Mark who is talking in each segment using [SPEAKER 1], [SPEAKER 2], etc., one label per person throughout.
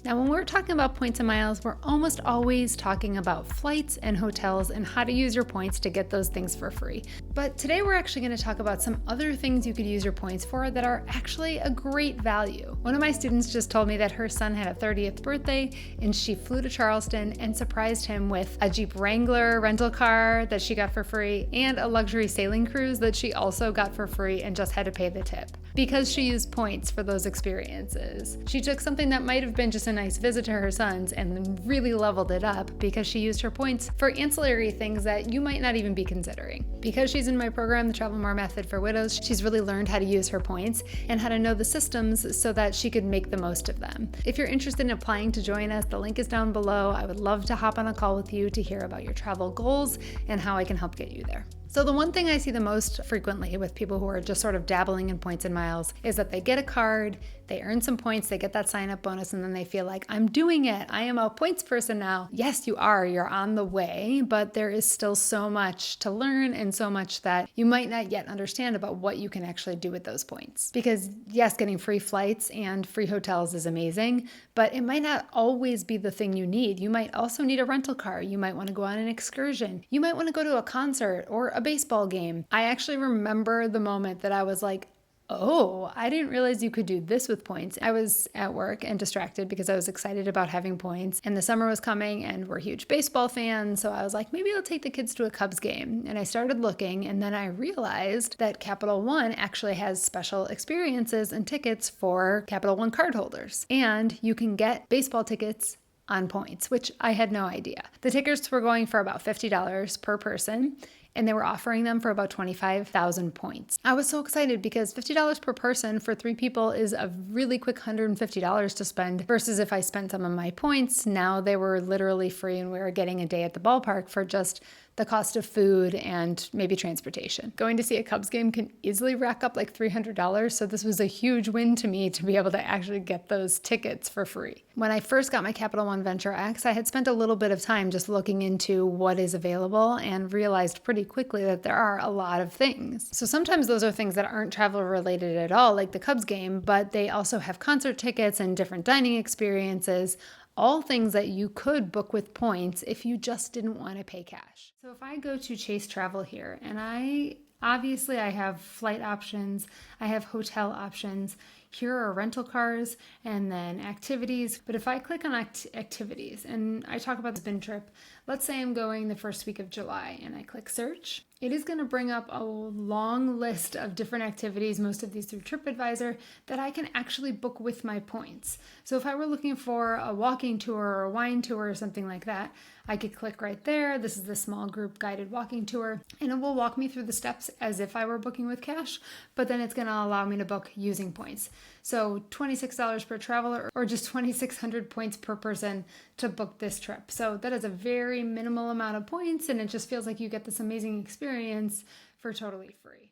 [SPEAKER 1] Now, when we're talking about points and miles, we're almost always talking about flights and hotels and how to use your points to get those things for free. But today we're actually going to talk about some other things you could use your points for that are actually a great value. One of my students just told me that her son had a 30th birthday and she flew to Charleston and surprised him with a Jeep Wrangler rental car that she got for free and a luxury sailing cruise that she also got for free and just had to pay the tip because she used points for those experiences. She took something that might have been just a nice visit to her son's and really leveled it up because she used her points for ancillary things that you might not even be considering. Because she's in my program, the Travel More Method for Widows, she's really learned how to use her points and how to know the systems so that she could make the most of them. If you're interested in applying to join us, the link is down below. I would love to hop on a call with you to hear about your travel goals and how I can help get you there. So the one thing I see the most frequently with people who are just sort of dabbling in points and miles is that they get a card, they earn some points, they get that sign-up bonus, and then they feel like, I'm doing it. I am a points person now. Yes, you are. You're on the way, but there is still so much to learn and so much that you might not yet understand about what you can actually do with those points. Because yes, getting free flights and free hotels is amazing, but it might not always be the thing you need. You might also need a rental car. You might want to go on an excursion. You might want to go to a concert or a baseball game. I actually remember the moment that I was like, oh, I didn't realize you could do this with points. I was at work and distracted because I was excited about having points and the summer was coming and we're huge baseball fans. So I was like, maybe I'll take the kids to a Cubs game. And I started looking and then I realized that Capital One actually has special experiences and tickets for Capital One cardholders. And you can get baseball tickets on points, which I had no idea. The tickets were going for about $50 per person, and they were offering them for about 25,000 points. I was so excited because $50 per person for 3 people is a really quick $150 to spend versus if I spent some of my points, now they were literally free and we were getting a day at the ballpark for just the cost of food and maybe transportation. Going to see a Cubs game can easily rack up like $300, so this was a huge win to me to be able to actually get those tickets for free. When I first got my Capital One Venture X, I had spent a little bit of time just looking into what is available and realized pretty quickly that there are a lot of things. So sometimes those are things that aren't travel related at all, like the Cubs game, but they also have concert tickets and different dining experiences, all things that you could book with points if you just didn't want to pay cash. So if I go to Chase Travel here, and I have flight options, I have hotel options, here are rental cars and then activities. But if I click on activities and I talk about the spin trip, let's say I'm going the first week of July and I click search, it is going to bring up a long list of different activities, most of these through TripAdvisor, that I can actually book with my points. So if I were looking for a walking tour or a wine tour or something like that, I could click right there. This is the small group guided walking tour, and it will walk me through the steps as if I were booking with cash, but then it's going to allow me to book using points. So $26 per traveler or just 2,600 points per person to book this trip. So that is a very minimal amount of points, and it just feels like you get this amazing experience for totally free.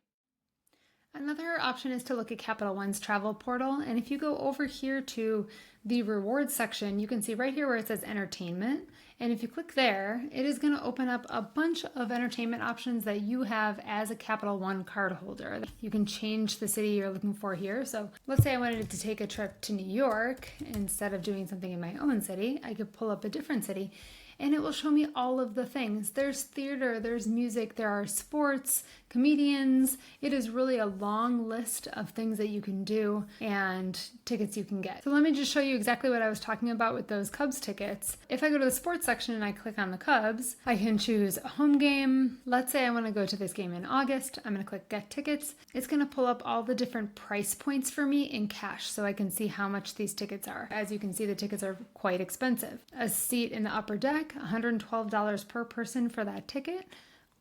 [SPEAKER 1] Another option is to look at Capital One's travel portal. And if you go over here to the rewards section, you can see right here where it says entertainment. And if you click there, it is going to open up a bunch of entertainment options that you have as a Capital One card holder. You can change the city you're looking for here. So let's say I wanted to take a trip to New York. Instead of doing something in my own city, I could pull up a different city and it will show me all of the things. There's theater, there's music, there are sports, comedians. It is really a long list of things that you can do and tickets you can get. So let me just show you exactly what I was talking about with those Cubs tickets. If I go to the sports section and I click on the Cubs, I can choose a home game. Let's say I want to go to this game in August. I'm going to click get tickets. It's going to pull up all the different price points for me in cash so I can see how much these tickets are. As you can see, the tickets are quite expensive. A seat in the upper deck, $112 per person for that ticket,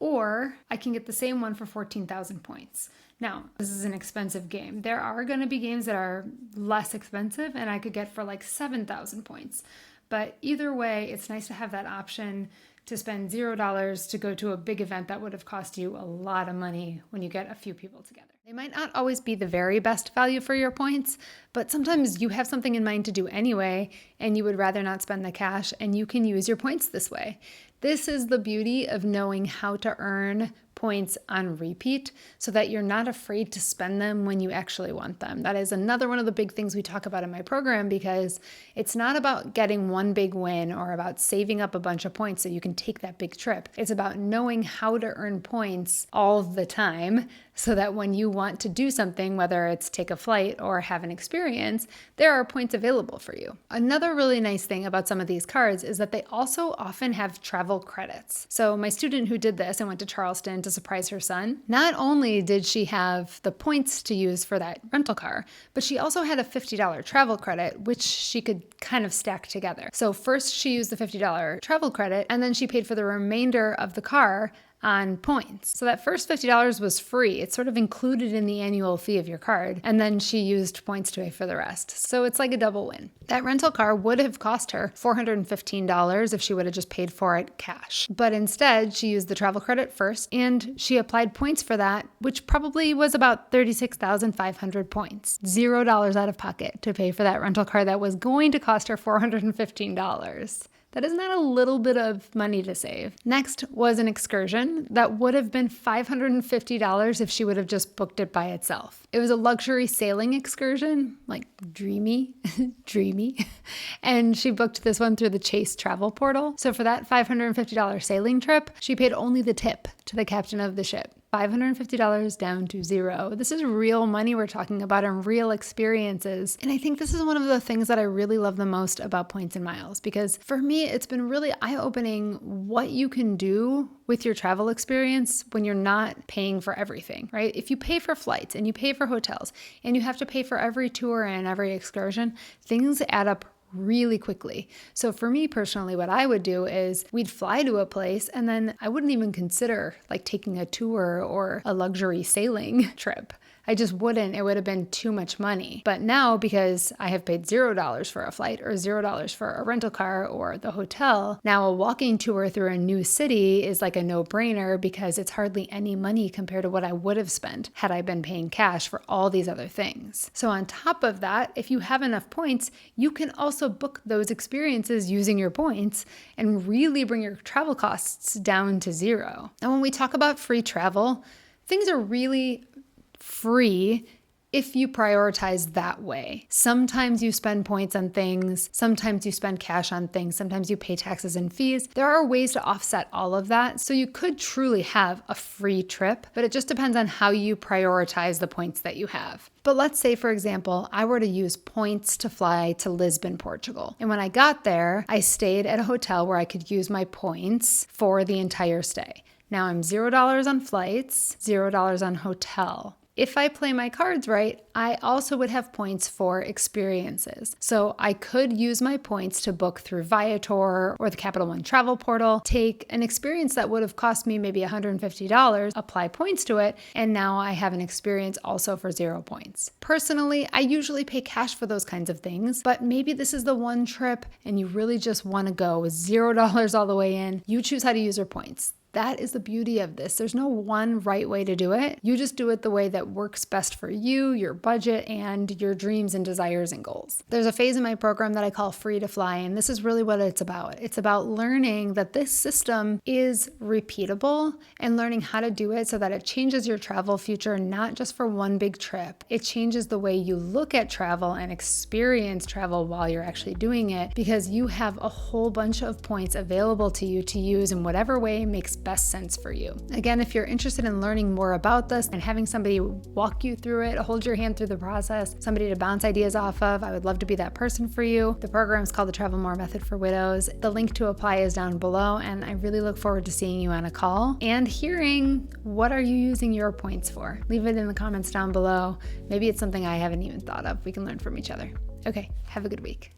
[SPEAKER 1] or I can get the same one for 14,000 points. Now, this is an expensive game. There are going to be games that are less expensive and I could get for like 7,000 points. But either way, it's nice to have that option to spend $0 to go to a big event that would have cost you a lot of money when you get a few people together. They might not always be the very best value for your points, but sometimes you have something in mind to do anyway, and you would rather not spend the cash, and you can use your points this way. This is the beauty of knowing how to earn points on repeat so that you're not afraid to spend them when you actually want them. That is another one of the big things we talk about in my program, because it's not about getting one big win or about saving up a bunch of points so you can take that big trip. It's about knowing how to earn points all the time so that when you want to do something, whether it's take a flight or have an experience, there are points available for you. Another really nice thing about some of these cards is that they also often have travel credits. So my student who did this and went to Charleston to surprise her son, not only did she have the points to use for that rental car, but she also had a $50 travel credit, which she could kind of stack together. So first she used the $50 travel credit, and then she paid for the remainder of the car on points. So that first $50 was free. It's sort of included in the annual fee of your card. And then she used points to pay for the rest. So it's like a double win. That rental car would have cost her $415 if she would have just paid for it cash. But instead, she used the travel credit first, and she applied points for that, which probably was about 36,500 points. $0 out of pocket to pay for that rental car that was going to cost her $415. That is not a little bit of money to save. Next was an excursion that would have been $550 if she would have just booked it by itself. It was a luxury sailing excursion, like dreamy. And she booked this one through the Chase travel portal. So for that $550 sailing trip, she paid only the tip to the captain of the ship. $550 down to $0. This is real money we're talking about and real experiences. And I think this is one of the things that I really love the most about points and miles, because for me, it's been really eye-opening what you can do with your travel experience when you're not paying for everything, right? If you pay for flights and you pay for hotels and you have to pay for every tour and every excursion, things add up really quickly. So for me personally, what I would do is we'd fly to a place and then I wouldn't even consider like taking a tour or a luxury sailing trip. I just wouldn't. It would have been too much money. But now, because I have paid $0 for a flight or $0 for a rental car or the hotel, now a walking tour through a new city is like a no-brainer because it's hardly any money compared to what I would have spent had I been paying cash for all these other things. So on top of that, if you have enough points, you can also book those experiences using your points and really bring your travel costs down to $0. And when we talk about free travel, things are really free if you prioritize that way. Sometimes you spend points on things, sometimes you spend cash on things, sometimes you pay taxes and fees. There are ways to offset all of that, so you could truly have a free trip, but it just depends on how you prioritize the points that you have. But let's say, for example, I were to use points to fly to Lisbon, Portugal. And when I got there, I stayed at a hotel where I could use my points for the entire stay. Now I'm $0 on flights, $0 on hotel. If I play my cards right, I also would have points for experiences. So I could use my points to book through Viator or the Capital One travel portal, take an experience that would have cost me maybe $150, apply points to it, and now I have an experience also for 0 points. Personally, I usually pay cash for those kinds of things, but maybe this is the one trip and you really just want to go with $0 all the way in. You choose how to use your points. That is the beauty of this. There's no one right way to do it. You just do it the way that works best for you, your budget, and your dreams and desires and goals. There's a phase in my program that I call Free to Fly, and this is really what it's about. It's about learning that this system is repeatable and learning how to do it so that it changes your travel future, not just for one big trip. It changes the way you look at travel and experience travel while you're actually doing it, because you have a whole bunch of points available to you to use in whatever way makes best sense for you. Again, if you're interested in learning more about this and having somebody walk you through it, hold your hand through the process, somebody to bounce ideas off of, I would love to be that person for you. The program is called the Travel More Method for Widows. The link to apply is down below, and I really look forward to seeing you on a call and hearing what are you using your points for. Leave it in the comments down below. Maybe it's something I haven't even thought of. We can learn from each other. Okay, have a good week.